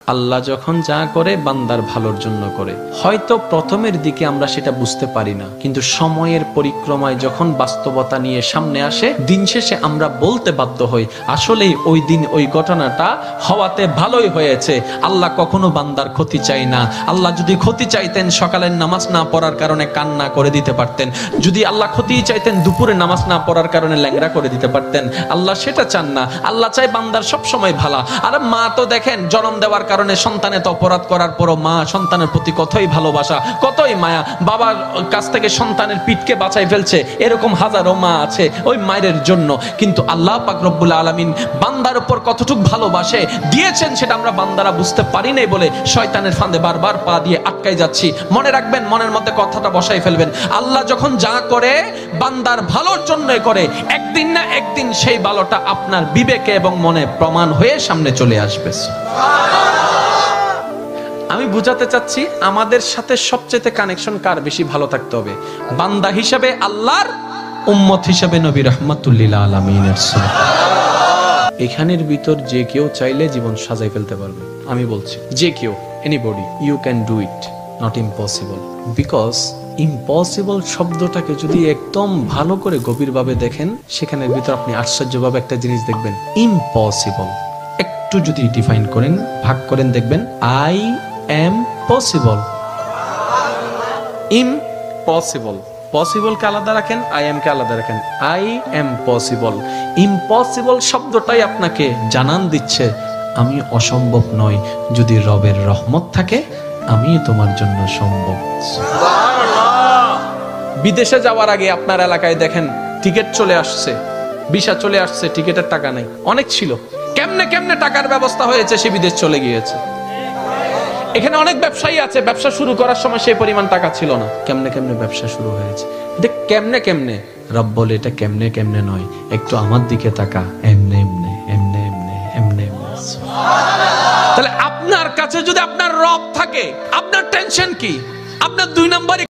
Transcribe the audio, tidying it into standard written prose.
আল্লাহ যখন যা করে বান্দার ভালোর জন্য করে। হয়তো প্রথমের দিকে আমরা সেটা বুঝতে পারি না, কিন্তু সময়ের পরিক্রমায় যখন বাস্তবতা নিয়ে সামনে আসে, দিন শেষে আমরা বলতে বাধ্য হই আসলেই ওই দিন ওই ঘটনাটা হওয়াতে ভালোই হয়েছে। আল্লাহ কখনো বান্দার ক্ষতি চাই না। আল্লাহ যদি ক্ষতি চাইতেন সকালের নামাজ না পড়ার কারণে কান্না করে দিতে পারতেন, যদি আল্লাহ ক্ষতি চাইতেন দুপুরে নামাজ না পড়ার কারণে ল্যাংড়া করে দিতে পারতেন। আল্লাহ সেটা চান না। আল্লাহ চাই বান্দার সব সময় ভালো। আর মা তো দেখেন জন্ম দেওয়ার কারণে সন্তানের তো অপরাধ করার পরও মা সন্তানের প্রতি কতই ভালোবাসা, কতই মায়া, বাবার কাছ থেকে সন্তানের পিঠকে বাঁচাই ফেলছে, এরকম হাজারো মা আছে ওই মায়ের জন্য। কিন্তু আল্লাহ পাক রব্বুল আলামিন বান্দার উপর কতটুকু ভালোবাসে দিয়েছেন সেটা আমরা বান্দারা বুঝতে পারি নাই বলে শয়তানের ফাঁদে বারবার পা দিয়ে আটকাই যাচ্ছি। মনে রাখবেন, মনের মধ্যে কথাটা বসাই ফেলবেন, আল্লাহ যখন যা করে বান্দার ভালোর জন্যই করে। একদিন না একদিন সেই ভালোটা আপনার বিবেকে এবং মনে প্রমাণ হয়ে সামনে চলে আসবে। আমি বুঝাতে চাচ্ছি আমাদের সাথে সবচেয়ে কানেকশন কার বেশি ভালো থাকতে হবে, বান্দা হিসাবে আল্লাহর, উম্মত হিসাবে নবী রাহমাতুল লিল আলামিনের। এখানের ভিতর যে কেউ চাইলে জীবন সাজাই ফেলতে পারবে। আমি বলছি যে কেউ, anybody, you can do it, not impossible. Because impossible শব্দটাকে যদি একদম ভালো করে গভীরভাবে দেখেন, সেখানের ভিতর আপনি আশ্চর্যভাবে একটা জিনিস দেখবেন। ইম্পসিবল একটু যদি ডিফাইন করেন, ভাগ করেন, দেখবেন I am possible. Impossible, possible কে আলাদা রাখেন, আই এম কে আলাদা রাখেন। I am possible. ইম্পসিবল শব্দটাই আপনাকে জানান দিচ্ছে আমি অসম্ভব নই, যদি রবের রহমত থাকে আমি তোমার জন্য সম্ভব। বিদেশে যাওয়ার আগে আপনার এলাকায় দেখেন টিকিট চলে আসছে, ভিসা চলে আসছে, টিকিটের টাকা নাই। অনেক ছিল, কেমনে কেমনে টাকার ব্যবস্থা হয়েছে, সে বিদেশ চলে গিয়েছে। এখানে অনেক ব্যবসায়ী আছে, ব্যবসা শুরু করার সময় সেই পরিমাণ টাকা ছিল না, কেমনে কেমনে ব্যবসা শুরু হয়েছে। এটা কেমনে কেমনে, রব বলে এটা কেমনে কেমনে নয়, একটু আমার দিকে তাকা, এমনে এমনে এমনে এমনে এমনে এমনে। তাহলে আপনার কাছে যদি আপনার রব থাকে, আপনার টেনশন কি? আপনার দুই নম্বরে